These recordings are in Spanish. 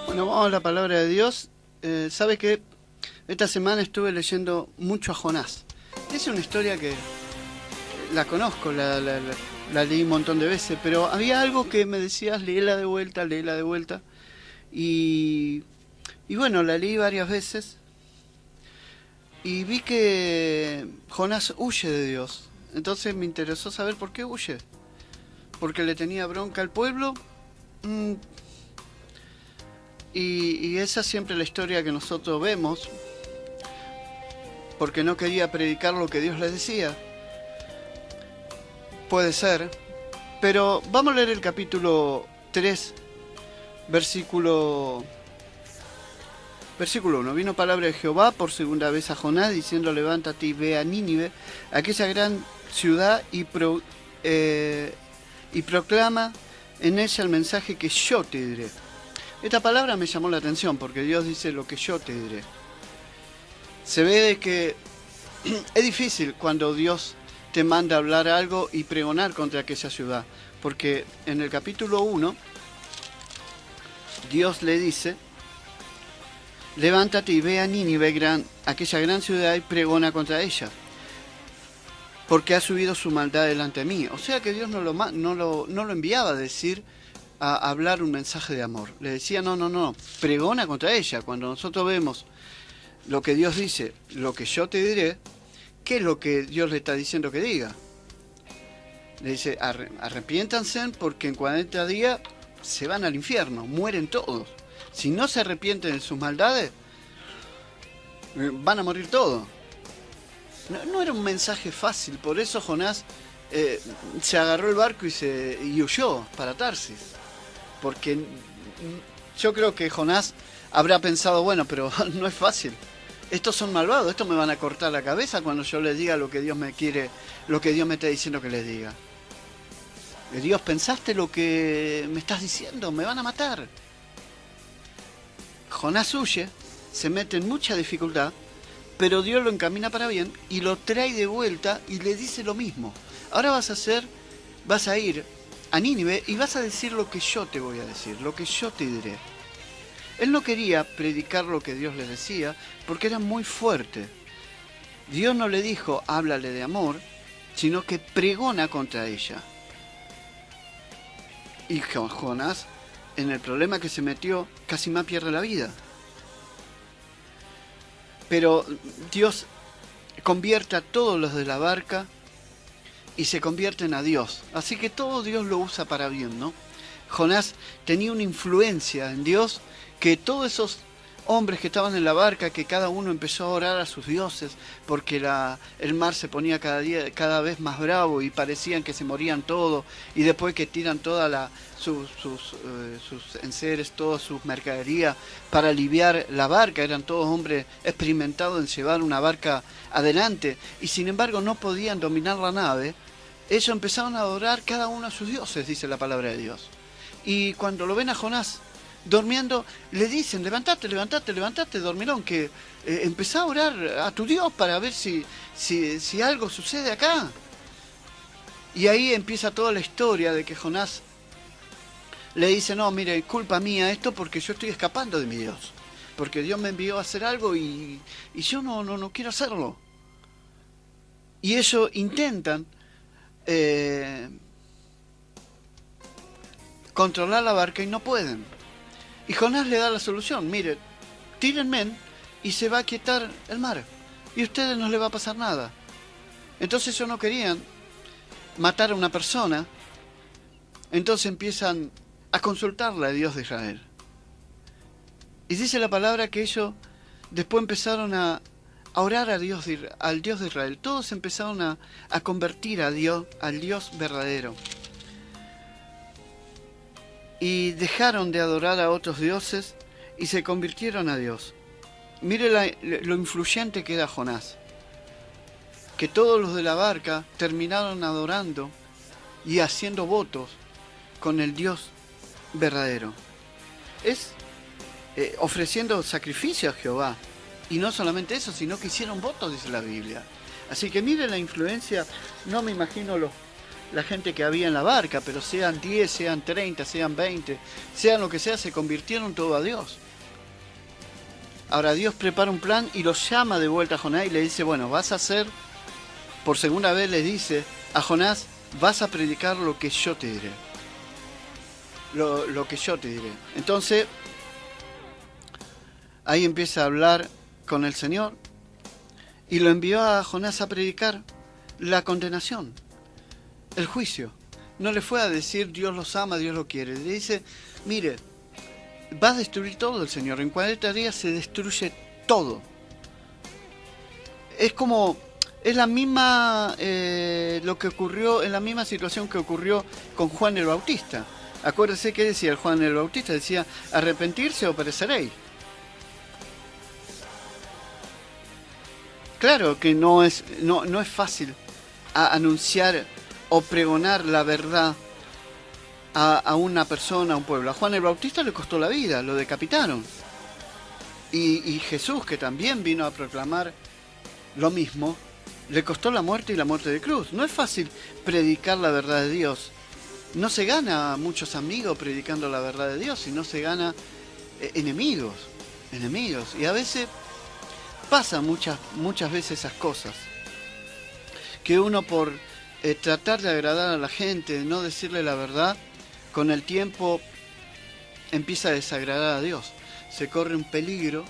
Bueno, vamos a la palabra de Dios. ¿Sabe qué? Esta semana estuve leyendo mucho a Jonás. Es una historia que la conozco, la leí un montón de veces, pero había algo que me decías, léela de vuelta, léela de vuelta. Y, y bueno, la leí varias veces y vi que Jonás huye de Dios. Entonces me interesó saber por qué huye. Porque le tenía bronca al pueblo. Y esa es siempre la historia que nosotros vemos, porque no quería predicar lo que Dios les decía. Puede ser, pero vamos a leer el capítulo 3, versículo 1. Vino palabra de Jehová por segunda vez a Jonás, diciendo: levántate y ve a Nínive, aquella gran ciudad, y proclama en ella el mensaje que yo te diré. Esta palabra me llamó la atención porque Dios dice lo que yo te diré. Se ve de que es difícil cuando Dios te manda a hablar algo y pregonar contra aquella ciudad. Porque en el capítulo 1, Dios le dice: levántate y ve a Nínive, aquella gran ciudad, y pregona contra ella, porque ha subido su maldad delante de mí. O sea que Dios no lo enviaba a decir, a hablar un mensaje de amor. Le decía: no, pregona contra ella. Cuando nosotros vemos lo que Dios dice, lo que yo te diré, ¿qué es lo que Dios le está diciendo que diga? Le dice: arrepiéntanse, porque en 40 días se van al infierno, mueren todos. Si no se arrepienten de sus maldades, van a morir todos. No era un mensaje fácil, por eso Jonás se agarró el barco y huyó para Tarsis. Porque yo creo que Jonás habrá pensado: bueno, pero no es fácil. Estos son malvados, estos me van a cortar la cabeza cuando yo les diga lo que Dios me quiere, lo que Dios me está diciendo que les diga. Dios, ¿pensaste lo que me estás diciendo? Me van a matar. Jonás huye, se mete en mucha dificultad, pero Dios lo encamina para bien y lo trae de vuelta y le dice lo mismo. Ahora vas a ir a Nínive y vas a decir lo que yo te voy a decir, lo que yo te diré. Él no quería predicar lo que Dios le decía porque era muy fuerte. Dios no le dijo: háblale de amor, sino que pregona contra ella. Y Jonás, en el problema que se metió, casi más pierde la vida. Pero Dios convierte a todos los de la barca y se convierten a Dios. Así que todo Dios lo usa para bien, ¿no? Jonás tenía una influencia en Dios, que todos esos hombres que estaban en la barca, que cada uno empezó a orar a sus dioses, porque el mar se ponía cada vez más bravo y parecían que se morían todos, y después que tiran todas sus enseres, todas sus mercaderías para aliviar la barca. Eran todos hombres experimentados en llevar una barca adelante, y sin embargo no podían dominar la nave. Ellos empezaron a adorar cada uno a sus dioses, dice la palabra de Dios. Y cuando lo ven a Jonás durmiendo, le dicen: levántate, dormilón, que empezá a orar a tu Dios para ver si algo sucede acá. Y ahí empieza toda la historia de que Jonás le dice: no, mire, culpa mía esto, porque yo estoy escapando de mi Dios, porque Dios me envió a hacer algo y yo no quiero hacerlo. Y ellos intentan controlar la barca y no pueden. Y Jonás le da la solución: mire, tírenme y se va a quietar el mar, y a ustedes no les va a pasar nada. Entonces ellos no querían matar a una persona, entonces empiezan a consultarle a Dios de Israel. Y dice la palabra que ellos después empezaron a orar al Dios de Israel. Todos empezaron a convertir a Dios, al Dios verdadero. Y dejaron de adorar a otros dioses y se convirtieron a Dios. Mire lo influyente que era Jonás, que todos los de la barca terminaron adorando y haciendo votos con el Dios verdadero. Es ofreciendo sacrificio a Jehová. Y no solamente eso, sino que hicieron votos, dice la Biblia. Así que mire la influencia. No me imagino la gente que había en la barca, pero sean 10, sean 30, sean 20, sean lo que sea, se convirtieron todo a Dios. Ahora Dios prepara un plan y los llama de vuelta a Jonás y le dice, bueno, vas a hacer, por segunda vez le dice a Jonás, vas a predicar lo que yo te diré. Lo que yo te diré. Entonces, ahí empieza a hablar con el Señor y lo envió a Jonás a predicar la condenación, el juicio. No le fue a decir Dios los ama, Dios lo quiere. Le dice, mire, va a destruir todo el Señor. En 40 días se destruye todo. Es la misma, lo que ocurrió, en la misma situación que ocurrió con Juan el Bautista. Acuérdese que decía el Juan el Bautista, decía, arrepentirse o pereceréis. Claro que no es fácil anunciar o pregonar la verdad a una persona, a un pueblo. A Juan el Bautista le costó la vida, lo decapitaron. Y Jesús, que también vino a proclamar lo mismo, le costó la muerte y la muerte de cruz. No es fácil predicar la verdad de Dios. No se gana muchos amigos predicando la verdad de Dios, sino se gana enemigos. Y a veces pasan muchas veces esas cosas. Que uno por tratar de agradar a la gente, no decirle la verdad, con el tiempo empieza a desagradar a Dios. Se corre un peligro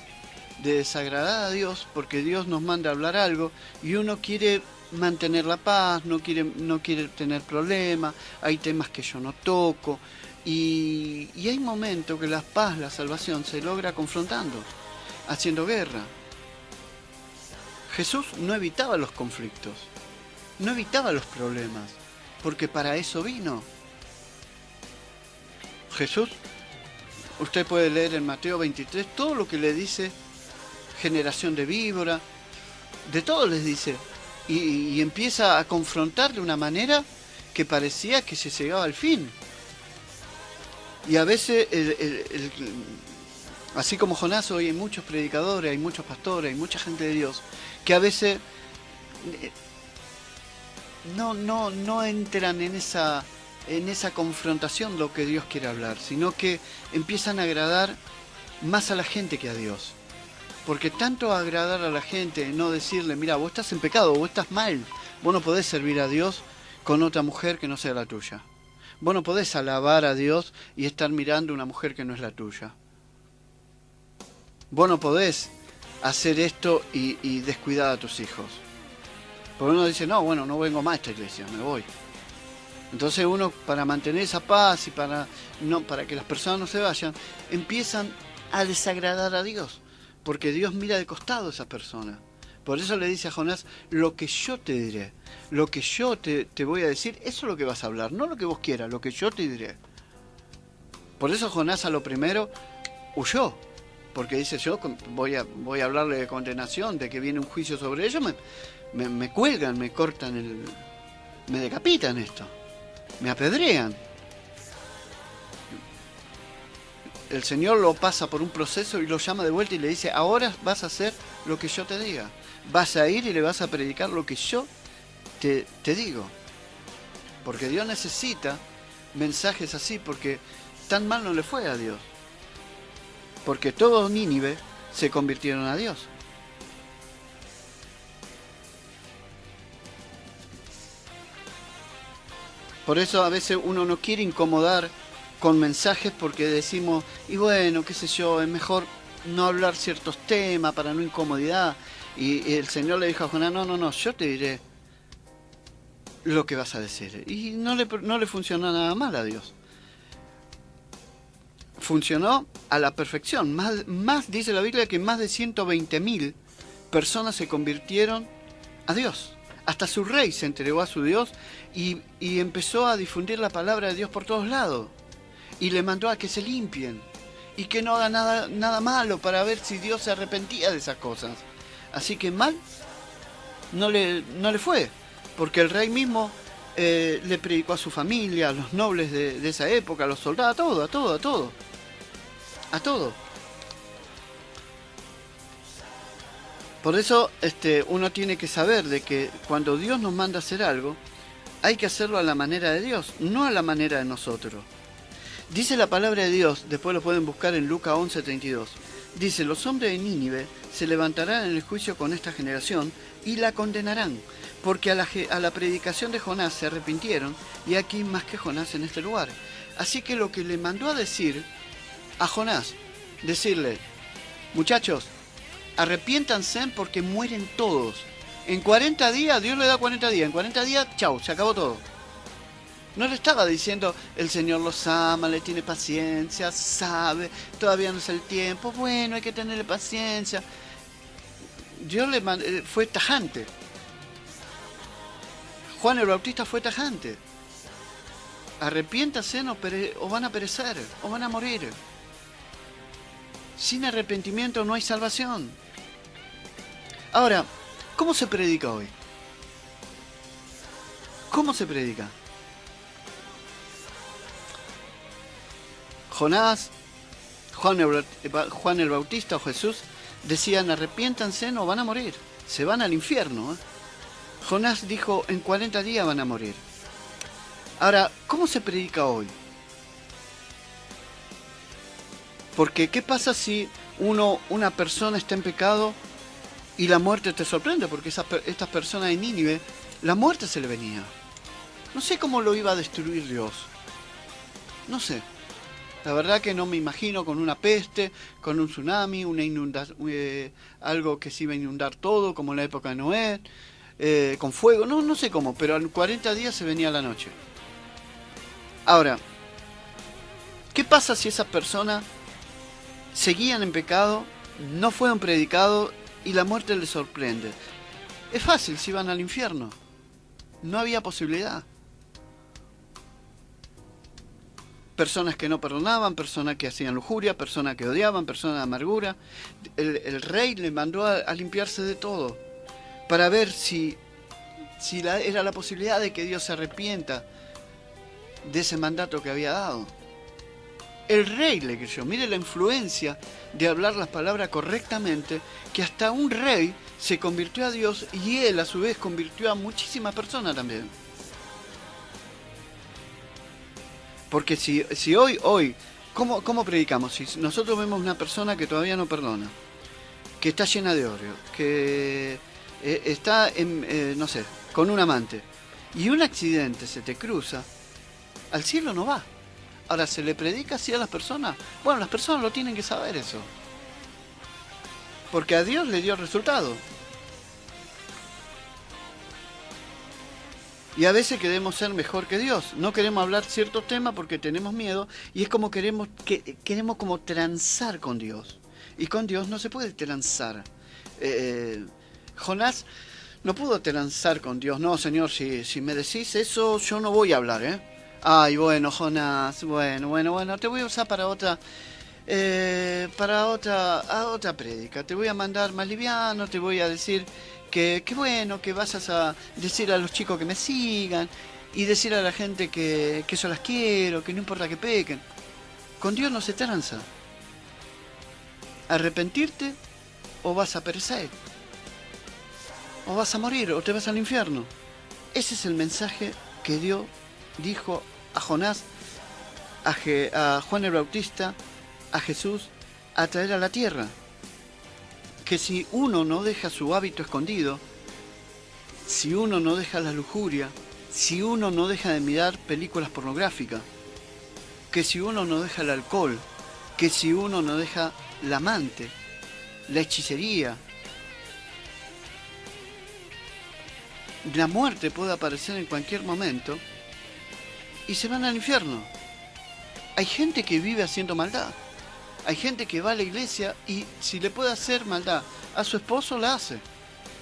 de desagradar a Dios porque Dios nos manda a hablar algo y uno quiere mantener la paz, no quiere tener problemas, hay temas que yo no toco y hay momentos que la paz, la salvación se logra confrontando, haciendo guerra. Jesús no evitaba los conflictos, no evitaba los problemas, porque para eso vino. Jesús, usted puede leer en Mateo 23 todo lo que le dice generación de víbora, de todo les dice, y empieza a confrontar de una manera que parecía que se llegaba al fin. Y a veces, así como Jonás, hoy hay muchos predicadores, hay muchos pastores, hay mucha gente de Dios, que a veces no entran en esa confrontación lo que Dios quiere hablar, sino que empiezan a agradar más a la gente que a Dios. Porque tanto agradar a la gente, no decirle, mira, vos estás en pecado, vos estás mal, vos no podés servir a Dios con otra mujer que no sea la tuya. Vos no podés alabar a Dios y estar mirando a una mujer que no es la tuya. Vos no podés hacer esto y descuidar a tus hijos. Porque uno dice, no, bueno, no vengo más a esta iglesia, me voy. Entonces uno, para mantener esa paz y para que las personas no se vayan, empiezan a desagradar a Dios. Porque Dios mira de costado a esa persona. Por eso le dice a Jonás, lo que yo te diré, lo que yo te voy a decir, eso es lo que vas a hablar, no lo que vos quieras, lo que yo te diré. Por eso Jonás a lo primero huyó. Porque dice, yo voy a hablarle de condenación, de que viene un juicio sobre ellos, me cuelgan, me cortan, me decapitan esto, me apedrean. El Señor lo pasa por un proceso y lo llama de vuelta y le dice, ahora vas a hacer lo que yo te diga. Vas a ir y le vas a predicar lo que yo te digo. Porque Dios necesita mensajes así, porque tan mal no le fue a Dios. Porque todos Nínive se convirtieron a Dios. Por eso a veces uno no quiere incomodar con mensajes porque decimos, y bueno, qué sé yo, es mejor no hablar ciertos temas para no incomodidad. Y el Señor le dijo a Jonás, no, yo te diré lo que vas a decir. Y no le funcionó nada mal a Dios. Funcionó a la perfección. Más dice la Biblia que más de 120.000 personas se convirtieron a Dios. Hasta su rey se entregó a su Dios y empezó a difundir la palabra de Dios por todos lados. Y le mandó a que se limpien y que no hagan nada malo para ver si Dios se arrepentía de esas cosas. Así que mal no le fue, porque el rey mismo le predicó a su familia, a los nobles de esa época, a los soldados, a todo. Por eso uno tiene que saber de que cuando Dios nos manda a hacer algo, hay que hacerlo a la manera de Dios, no a la manera de nosotros. Dice la palabra de Dios, después lo pueden buscar en Lucas 11:32. Dice, los hombres de Nínive se levantarán en el juicio con esta generación y la condenarán, porque a la predicación de Jonás se arrepintieron, y aquí más que Jonás en este lugar. Así que lo que le mandó a decir a Jonás, decirle, muchachos, arrepiéntanse porque mueren todos. En 40 días, Dios le da 40 días, en 40 días, chau, se acabó todo. No le estaba diciendo, el Señor los ama, le tiene paciencia, sabe, todavía no es el tiempo, bueno, hay que tenerle paciencia. Dios fue tajante. Juan el Bautista fue tajante. Arrepiéntase o van a perecer, o van a morir. Sin arrepentimiento no hay salvación. Ahora, ¿cómo se predica hoy? ¿Cómo se predica? Jonás, Juan el Bautista o Jesús decían, arrepiéntanse o van a morir, se van al infierno. Jonás dijo, en 40 días van a morir. Ahora, ¿cómo se predica hoy? Porque, ¿qué pasa si una persona está en pecado y la muerte te sorprende? Porque estas personas de Nínive, la muerte se le venía. No sé cómo lo iba a destruir Dios. No sé. La verdad que no me imagino con una peste, con un tsunami, una inundación, algo que se iba a inundar todo, como en la época de Noé, con fuego, no sé cómo, pero en 40 días se venía la noche. Ahora, ¿qué pasa si esas personas seguían en pecado, no fueron predicados y la muerte les sorprende? Es fácil, si iban al infierno. No había posibilidad. Personas que no perdonaban, personas que hacían lujuria, personas que odiaban, personas de amargura. El rey le mandó a limpiarse de todo para ver si era la posibilidad de que Dios se arrepienta de ese mandato que había dado. El rey le creyó. Mire la influencia de hablar las palabras correctamente, que hasta un rey se convirtió a Dios y él a su vez convirtió a muchísimas personas también. Porque si hoy, ¿cómo predicamos? Si nosotros vemos una persona que todavía no perdona, que está llena de odio, que está, no sé, con un amante, y un accidente se te cruza, al cielo no va. Ahora, ¿se le predica así a las personas? Bueno, las personas lo tienen que saber eso. Porque a Dios le dio resultado. Y a veces queremos ser mejor que Dios. No queremos hablar ciertos temas porque tenemos miedo. Y es como queremos como transar con Dios. Y con Dios no se puede transar. Jonás no pudo transar con Dios. No, Señor, si me decís eso, yo no voy a hablar, Ay, bueno, Jonás, bueno, te voy a usar para otra prédica. Te voy a mandar más liviano, te voy a decir que bueno, que vas a decir a los chicos que me sigan y decir a la gente que yo las quiero, que no importa que pequen. Con Dios no se tranza. Arrepentirte o vas a perecer, o vas a morir, o te vas al infierno. Ese es el mensaje que Dios dijo a Jonás, a Juan el Bautista, a Jesús, a traer a la tierra. Que si uno no deja su hábito escondido, si uno no deja la lujuria, si uno no deja de mirar películas pornográficas, que si uno no deja el alcohol, que si uno no deja la amante, la hechicería, la muerte puede aparecer en cualquier momento y se van al infierno. Hay gente que vive haciendo maldad. Hay gente que va a la iglesia y si le puede hacer maldad a su esposo, la hace.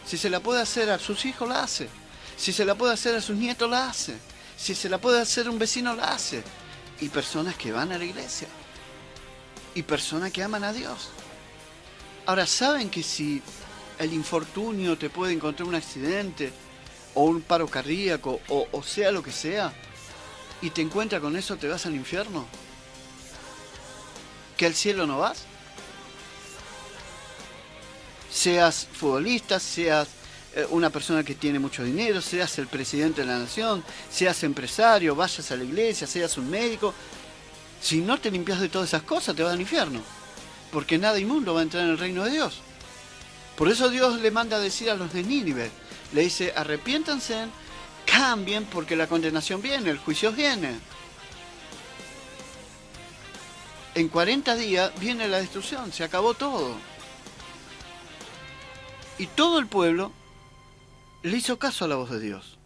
Si se la puede hacer a sus hijos, la hace. Si se la puede hacer a sus nietos, la hace. Si se la puede hacer a un vecino, la hace. Y personas que van a la iglesia. Y personas que aman a Dios. Ahora, ¿saben que si el infortunio te puede encontrar un accidente o un paro cardíaco o sea lo que sea, y te encuentras con eso, te vas al infierno? ¿Que al cielo no vas? Seas futbolista, seas una persona que tiene mucho dinero, seas el presidente de la nación, seas empresario, vayas a la iglesia, seas un médico. Si no te limpias de todas esas cosas, te vas al infierno. Porque nada inmundo va a entrar en el reino de Dios. Por eso Dios le manda a decir a los de Nínive, le dice, arrepiéntanse, cambien, porque la condenación viene, el juicio viene. En 40 días viene la destrucción, se acabó todo. Y todo el pueblo le hizo caso a la voz de Dios.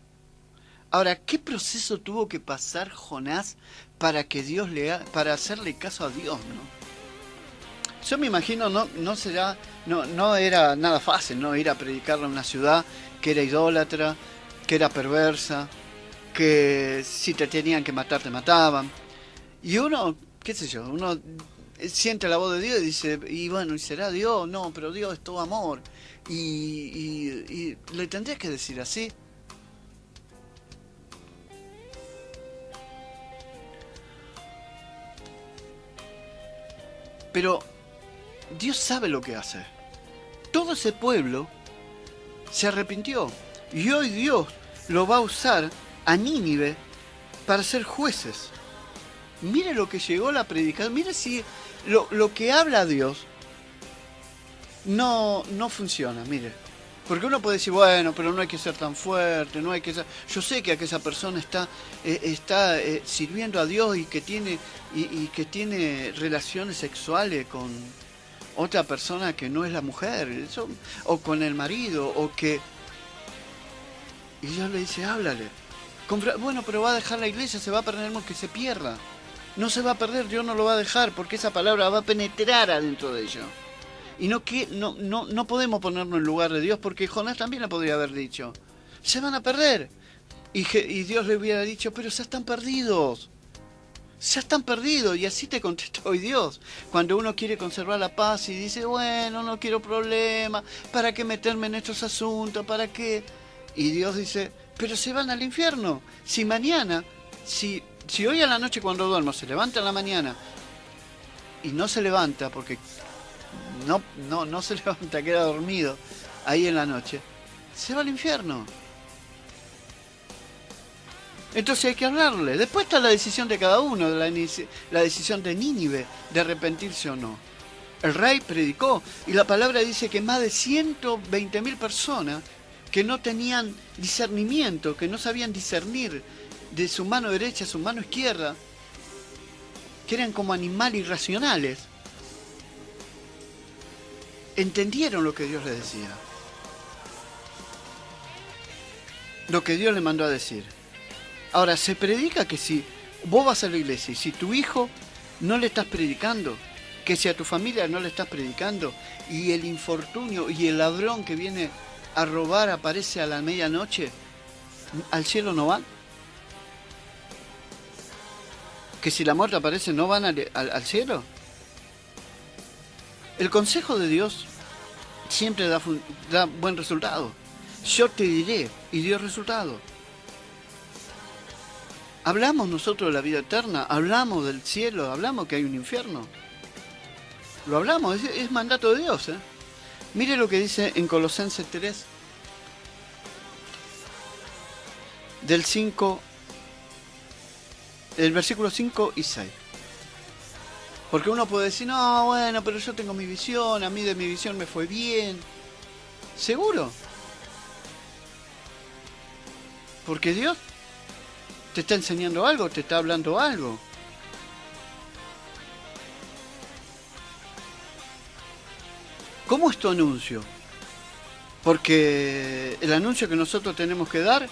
Ahora, ¿qué proceso tuvo que pasar Jonás para que para hacerle caso a Dios, no? Yo me imagino, no era nada fácil, ¿no? Ir a predicarle a una ciudad que era idólatra, que era perversa, que si te tenían que matar, te mataban. Y uno, qué sé yo, uno siente la voz de Dios y dice, y bueno, ¿y será Dios? No, pero Dios es todo amor. Y le tendrías que decir así. Pero Dios sabe lo que hace. Todo ese pueblo se arrepintió. Y hoy Dios lo va a usar a Nínive para ser jueces. Mire lo que llegó la predicación. Mire si lo que habla Dios no funciona, mire. Porque uno puede decir, bueno, pero no hay que ser tan fuerte, no hay que ser... Yo sé que aquella persona está sirviendo a Dios y que tiene relaciones sexuales con otra persona que no es la mujer, eso, o con el marido, o que... Y Dios le dice, háblale. Bueno, pero va a dejar la iglesia, se va a perder, que se pierda. No se va a perder, Dios no lo va a dejar, porque esa palabra va a penetrar adentro de ellos. Y no podemos ponernos en lugar de Dios, porque Jonás también le podría haber dicho, se van a perder. Y Dios le hubiera dicho, pero ya están perdidos. Ya están perdidos. Y así te contestó hoy Dios. Cuando uno quiere conservar la paz y dice, bueno, no quiero problemas, ¿para qué meterme en estos asuntos? ¿Para qué? Y Dios dice, pero se van al infierno. Si mañana, si hoy a la noche cuando duermo se levanta en la mañana y no se levanta porque no se levanta, queda dormido ahí en la noche, se va al infierno. Entonces hay que hablarle. Después está la decisión de cada uno, la decisión de Nínive, de arrepentirse o no. El rey predicó y la palabra dice que más de 120.000 personas que no tenían discernimiento, que no sabían discernir de su mano derecha a su mano izquierda, que eran como animales irracionales, entendieron lo que Dios les decía, lo que Dios le mandó a decir. Ahora, se predica que si vos vas a la iglesia y si tu hijo no le estás predicando, que si a tu familia no le estás predicando, y el infortunio y el ladrón que viene a robar aparece a la medianoche, ¿al cielo no van? Que si la muerte aparece, ¿no van al cielo? El consejo de Dios siempre da buen resultado. Yo te diré y dio resultado. Hablamos nosotros de la vida eterna, hablamos del cielo, hablamos que hay un infierno. Lo hablamos, es mandato de Dios, ¿eh? Mire lo que dice en Colosenses 3, del versículo 5 y 6. Porque uno puede decir, no, bueno, pero yo tengo mi visión, a mí de mi visión me fue bien. ¿Seguro? Porque Dios te está enseñando algo, te está hablando algo. ¿Cómo es tu anuncio? Porque el anuncio que nosotros tenemos que dar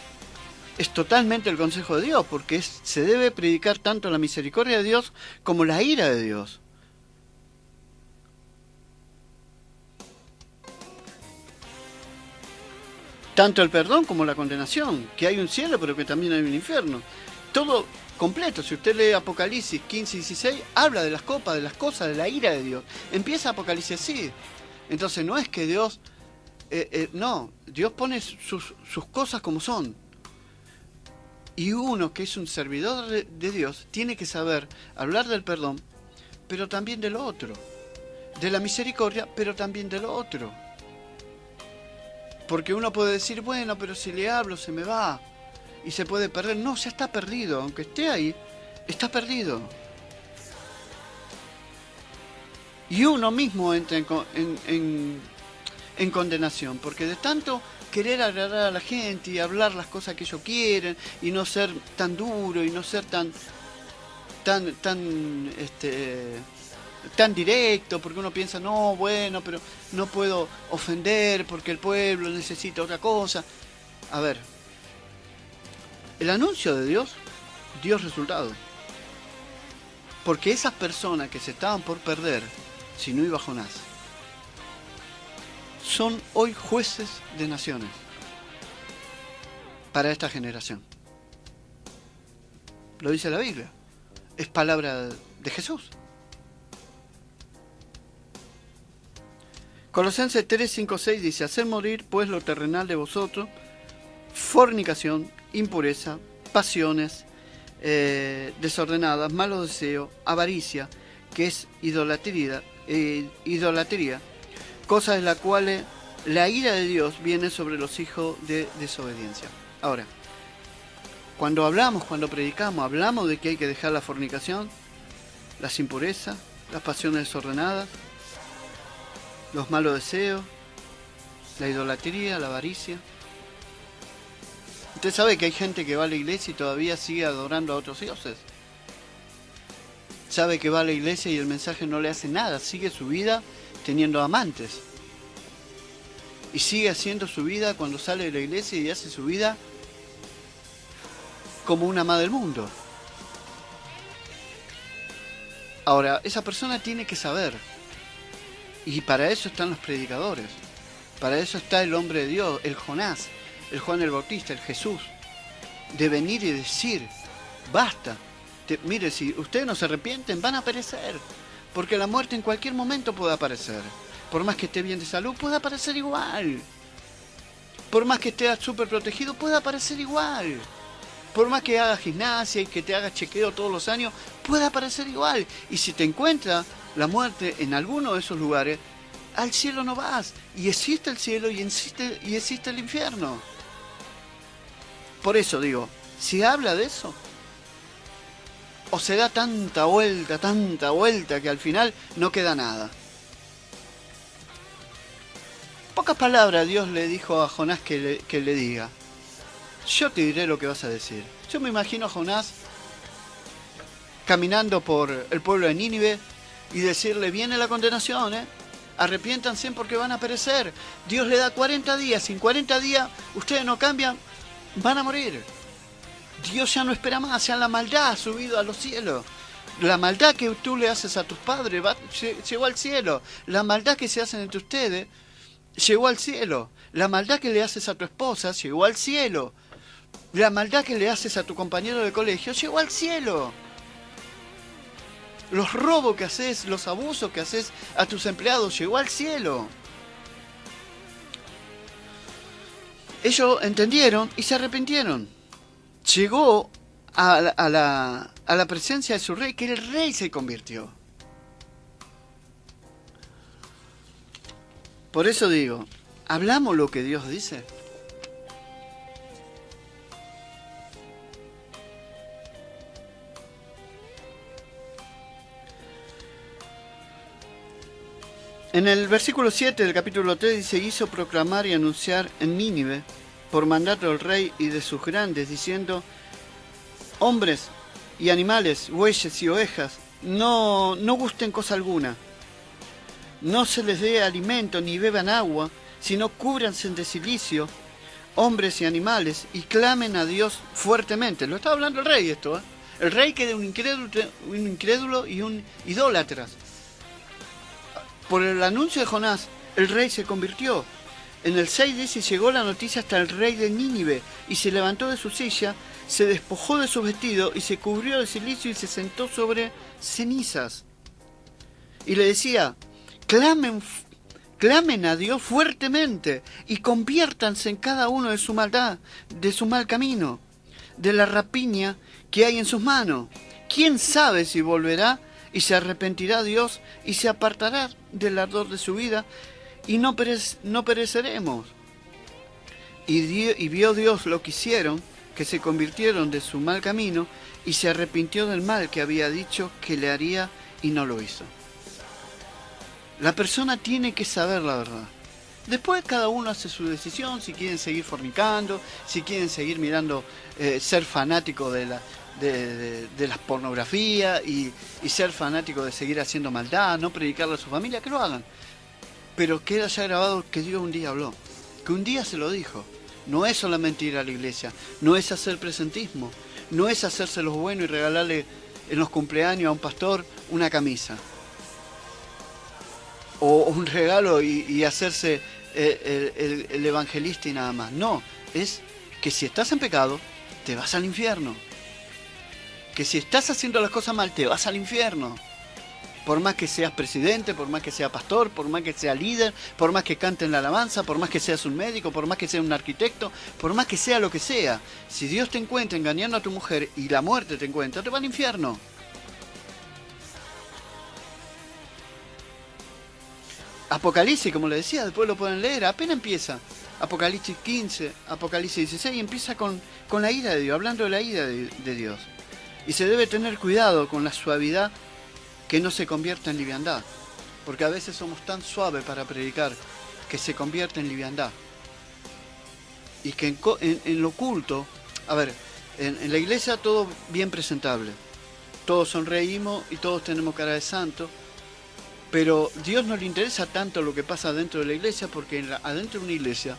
es totalmente el consejo de Dios, porque se debe predicar tanto la misericordia de Dios como la ira de Dios. Tanto el perdón como la condenación, que hay un cielo pero que también hay un infierno. Todo completo. Si usted lee Apocalipsis 15 y 16, habla de las copas, de las cosas, de la ira de Dios. Empieza Apocalipsis así. Entonces no es que Dios... no, Dios pone sus cosas como son. Y uno que es un servidor de Dios tiene que saber hablar del perdón, pero también de lo otro. De la misericordia, pero también de lo otro. Porque uno puede decir, bueno, pero si le hablo se me va y se puede perder. No, ya está perdido. Aunque esté ahí, está perdido. Y uno mismo entra en condenación, porque de tanto querer agradar a la gente y hablar las cosas que ellos quieren y no ser tan duro y no ser tan directo, porque uno piensa, no, bueno, pero no puedo ofender porque el pueblo necesita otra cosa. A ver, el anuncio de Dios dio resultado, porque esas personas que se estaban por perder si no iba Jonás son hoy jueces de naciones para esta generación. Lo dice la Biblia, es palabra de Jesús. Colosenses 3, 5, 6 dice: hacer morir pues lo terrenal de vosotros, fornicación, impureza, pasiones desordenadas, malos deseos, avaricia, que es idolatría, cosas de las cuales la ira de Dios viene sobre los hijos de desobediencia. Ahora, cuando predicamos, hablamos de que hay que dejar la fornicación, las impurezas, las pasiones desordenadas, los malos deseos, la idolatría, la avaricia. Usted sabe que hay gente que va a la iglesia y todavía sigue adorando a otros dioses. Sabe que va a la iglesia y el mensaje no le hace nada, sigue su vida teniendo amantes. Y sigue haciendo su vida cuando sale de la iglesia y hace su vida como una ama del mundo. Ahora, esa persona tiene que saber. Y para eso están los predicadores. Para eso está el hombre de Dios, el Jonás, el Juan el Bautista, el Jesús. De venir y decir, basta. Mire, si ustedes no se arrepienten, van a perecer. Porque la muerte en cualquier momento puede aparecer. Por más que esté bien de salud, puede aparecer igual. Por más que esté súper protegido, puede aparecer igual. Por más que hagas gimnasia y que te hagas chequeo todos los años, puede aparecer igual. Y si te encuentra la muerte en alguno de esos lugares, al cielo no vas. Y existe el cielo y existe el infierno. Por eso digo, si habla de eso, o se da tanta vuelta, que al final no queda nada. Pocas palabras Dios le dijo a Jonás que le diga. Yo te diré lo que vas a decir. Yo me imagino a Jonás caminando por el pueblo de Nínive y decirle, viene la condenación, arrepiéntanse porque van a perecer. Dios le da 40 días, sin 40 días ustedes no cambian, van a morir. Dios ya no espera más, ya la maldad ha subido a los cielos. La maldad que tú le haces a tus padres llegó al cielo. La maldad que se hacen entre ustedes llegó al cielo. La maldad que le haces a tu esposa llegó al cielo. La maldad que le haces a tu compañero de colegio llegó al cielo. Los robos que haces, los abusos que haces a tus empleados llegó al cielo. Ellos entendieron y se arrepintieron. Llegó a la presencia de su rey, que el rey se convirtió. Por eso digo, ¿hablamos lo que Dios dice? En el versículo 7 del capítulo 3 dice, hizo proclamar y anunciar en Nínive, por mandato del rey y de sus grandes, diciendo, hombres y animales, bueyes y ovejas, no gusten cosa alguna, no se les dé alimento ni beban agua, sino cúbranse de cilicio, hombres y animales, y clamen a Dios fuertemente. Lo está hablando el rey esto, el rey que era un incrédulo y un idólatra. Por el anuncio de Jonás, el rey se convirtió. En el 6 dice, llegó la noticia hasta el rey de Nínive, y se levantó de su silla, se despojó de sus vestidos, y se cubrió de cilicio, y se sentó sobre cenizas. Y le decía, clamen a Dios fuertemente, y conviértanse en cada uno de su maldad, de su mal camino, de la rapiña que hay en sus manos. ¿Quién sabe si volverá y se arrepentirá Dios y se apartará del ardor de su vida y no pereceremos? Y vio Dios lo que hicieron, que se convirtieron de su mal camino, y se arrepintió del mal que había dicho que le haría y no lo hizo. La persona tiene que saber la verdad. Después cada uno hace su decisión, si quieren seguir fornicando, si quieren seguir mirando, ser fanático de las pornografías y ser fanático de seguir haciendo maldad, no predicarle a su familia, que lo hagan. Pero queda ya grabado que Dios un día habló, que un día se lo dijo. No es solamente ir a la iglesia, no es hacer presentismo, no es hacerse los buenos y regalarle en los cumpleaños a un pastor una camisa. O un regalo y hacerse el evangelista y nada más. No, es que si estás en pecado, te vas al infierno. Que si estás haciendo las cosas mal, te vas al infierno. Por más que seas presidente, por más que seas pastor, por más que seas líder, por más que cantes la alabanza, por más que seas un médico, por más que seas un arquitecto, por más que sea lo que sea. Si Dios te encuentra engañando a tu mujer y la muerte te encuentra, te va al infierno. Apocalipsis, como le decía, después lo pueden leer, apenas empieza. Apocalipsis 15, Apocalipsis 16, y empieza con la ira de Dios, hablando de la ira de Dios. Y se debe tener cuidado con la suavidad, que no se convierta en liviandad. Porque a veces somos tan suaves para predicar que se convierte en liviandad. Y que en lo oculto, a ver, en la iglesia todo bien presentable. Todos sonreímos y todos tenemos cara de santo. Pero Dios no le interesa tanto lo que pasa dentro de la iglesia, porque adentro de una iglesia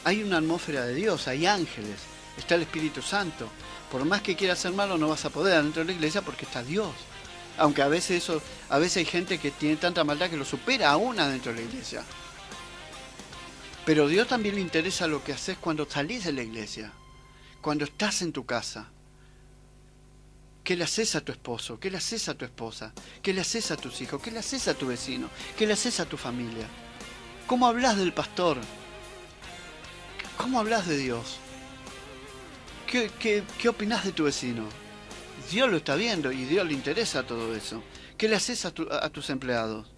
hay una atmósfera de Dios, hay ángeles, está el Espíritu Santo. Por más que quieras ser malo, no vas a poder adentro de la iglesia porque está Dios. Aunque a veces hay gente que tiene tanta maldad que lo supera aún adentro de la iglesia. Pero a Dios también le interesa lo que haces cuando salís de la iglesia, cuando estás en tu casa. ¿Qué le haces a tu esposo? ¿Qué le haces a tu esposa? ¿Qué le haces a tus hijos? ¿Qué le haces a tu vecino? ¿Qué le haces a tu familia? ¿Cómo hablas del pastor? ¿Cómo hablas de Dios? ¿Qué opinás de tu vecino? Dios lo está viendo y Dios le interesa todo eso. ¿Qué le haces a tus empleados?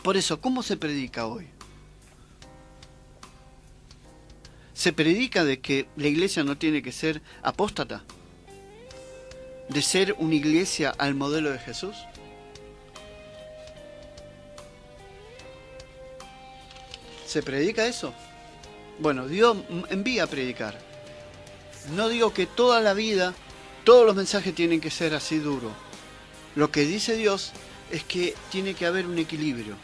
Por eso, ¿cómo se predica hoy? Se predica de que la iglesia no tiene que ser apóstata, de ser una iglesia al modelo de Jesús. ¿Se predica eso? Bueno, Dios envía a predicar. No digo que toda la vida, todos los mensajes tienen que ser así duros. Lo que dice Dios es que tiene que haber un equilibrio,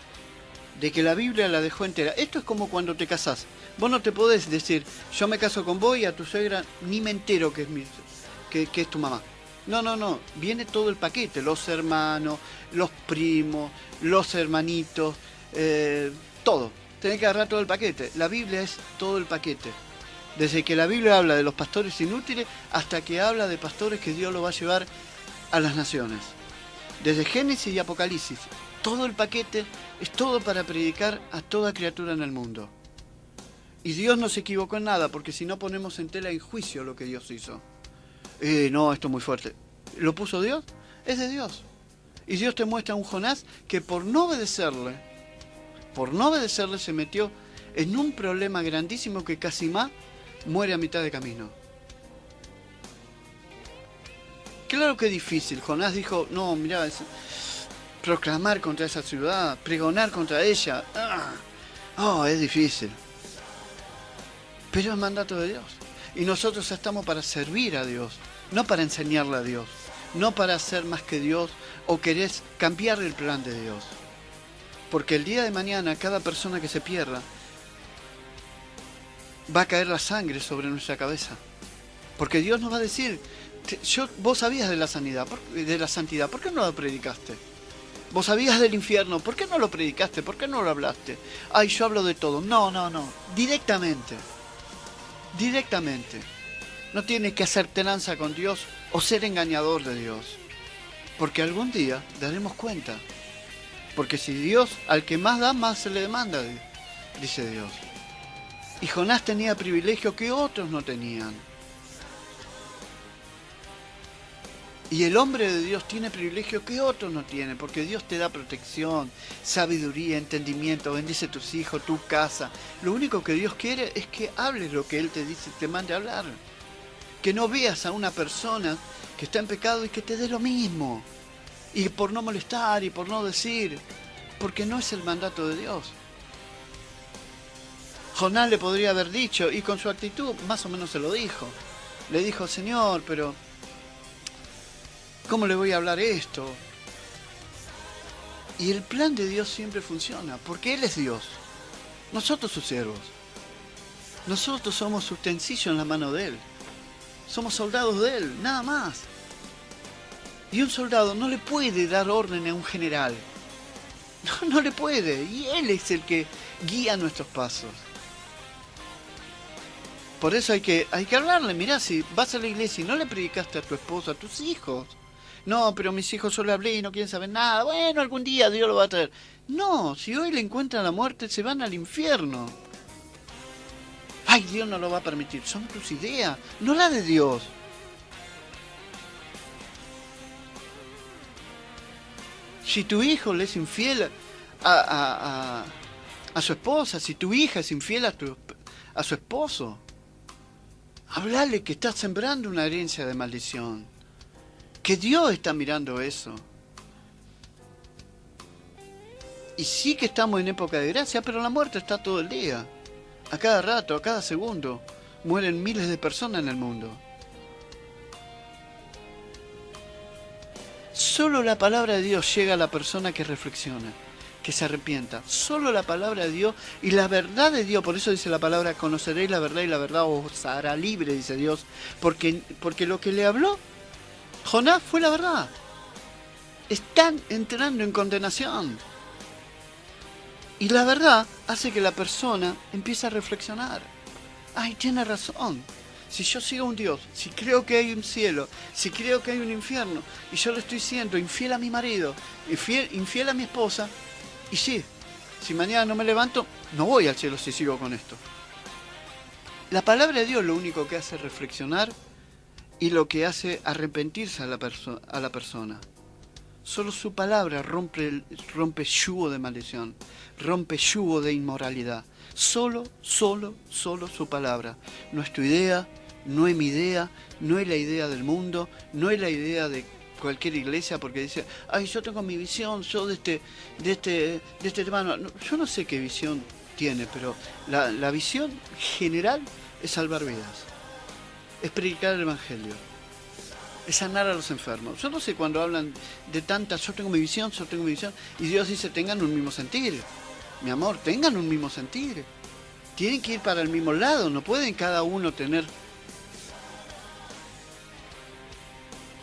de que la Biblia la dejó entera. Esto es como cuando te casás. Vos no te podés decir, yo me caso con vos y a tu suegra ni me entero que es tu mamá. No, viene todo el paquete, los hermanos, los primos, los hermanitos, todo. Tenés que agarrar todo el paquete. La Biblia es todo el paquete. Desde que la Biblia habla de los pastores inútiles hasta que habla de pastores que Dios lo va a llevar a las naciones. Desde Génesis y Apocalipsis, todo el paquete es todo para predicar a toda criatura en el mundo. Y Dios no se equivocó en nada, porque si no ponemos en tela en juicio lo que Dios hizo. No, esto es muy fuerte. ¿Lo puso Dios? Es de Dios. Y Dios te muestra a un Jonás que por no obedecerle se metió en un problema grandísimo que casi más muere a mitad de camino. Claro que es difícil. Jonás dijo, no, mirá, proclamar contra esa ciudad, pregonar contra ella. Es difícil. Pero es mandato de Dios. Y nosotros estamos para servir a Dios, no para enseñarle a Dios, no para ser más que Dios o querés cambiar el plan de Dios. Porque el día de mañana cada persona que se pierda va a caer la sangre sobre nuestra cabeza. Porque Dios nos va a decir, vos sabías de la santidad, ¿por qué no lo predicaste? Vos sabías del infierno, ¿por qué no lo predicaste? ¿Por qué no lo hablaste? Ay, yo hablo de todo. No, directamente. No tienes que hacer telanza con Dios o ser engañador de Dios. Porque algún día daremos cuenta. Porque si Dios, al que más da, más se le demanda, dice Dios. Y Jonás tenía privilegio que otros no tenían. Y el hombre de Dios tiene privilegios que otros no tienen, porque Dios te da protección, sabiduría, entendimiento, bendice a tus hijos, tu casa. Lo único que Dios quiere es que hables lo que Él te dice, te mande a hablar. Que no veas a una persona que está en pecado y que te dé lo mismo. Y por no molestar y por no decir, porque no es el mandato de Dios. Jonás le podría haber dicho, y con su actitud más o menos se lo dijo. Le dijo, Señor, pero ¿cómo le voy a hablar esto? Y el plan de Dios siempre funciona, porque Él es Dios. Nosotros sus siervos. Nosotros somos su utensilio en la mano de Él. Somos soldados de Él, nada más. Y un soldado no le puede dar orden a un general. No le puede. Y Él es el que guía nuestros pasos. Por eso hay que hablarle. Mirá, si vas a la iglesia y no le predicaste a tu esposa, a tus hijos. No, pero mis hijos solo hablé y no quieren saber nada. Bueno, algún día Dios lo va a traer. No, si hoy le encuentran la muerte, se van al infierno. Ay, Dios no lo va a permitir. Son tus ideas, no la de Dios. Si tu hijo le es infiel a su esposa, si tu hija es infiel a su esposo, hablale que estás sembrando una herencia de maldición. Que Dios está mirando eso. Y sí que estamos en época de gracia, pero la muerte está todo el día. A cada rato, a cada segundo, mueren miles de personas en el mundo. Solo la palabra de Dios llega a la persona que reflexiona, que se arrepienta. Solo la palabra de Dios y la verdad de Dios. Por eso dice la palabra, conoceréis la verdad y la verdad os hará libre, dice Dios. Porque lo que le habló Jonás fue la verdad. Están entrando en condenación. Y la verdad hace que la persona empiece a reflexionar. Ay, tiene razón. Si yo sigo a un Dios, si creo que hay un cielo, si creo que hay un infierno, y yo le estoy siendo infiel a mi marido, infiel a mi esposa, y sí, si mañana no me levanto, no voy al cielo si sigo con esto. La palabra de Dios lo único que hace es reflexionar y lo que hace arrepentirse a la persona. Solo su palabra rompe yugo de maldición, rompe yugo de inmoralidad. Solo su palabra. No es tu idea, no es mi idea, no es la idea del mundo, no es la idea de cualquier iglesia, porque dice, ay, yo tengo mi visión, yo de este hermano. No, yo no sé qué visión tiene, pero la visión general es salvar vidas, es predicar el evangelio, es sanar a los enfermos. Yo no sé cuando hablan de tantas, yo tengo mi visión, y Dios dice, tengan un mismo sentir. Mi amor, tengan un mismo sentir. Tienen que ir para el mismo lado, no pueden cada uno tener...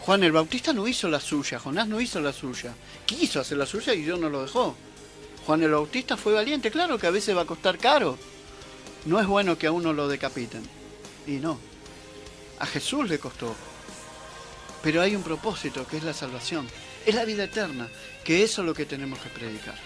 Juan el Bautista no hizo la suya, Jonás no hizo la suya. Quiso hacer la suya y Dios no lo dejó. Juan el Bautista fue valiente, claro que a veces va a costar caro. No es bueno que a uno lo decapiten. Y no. A Jesús le costó. Pero hay un propósito, que es la salvación. Es la vida eterna, que eso es lo que tenemos que predicar.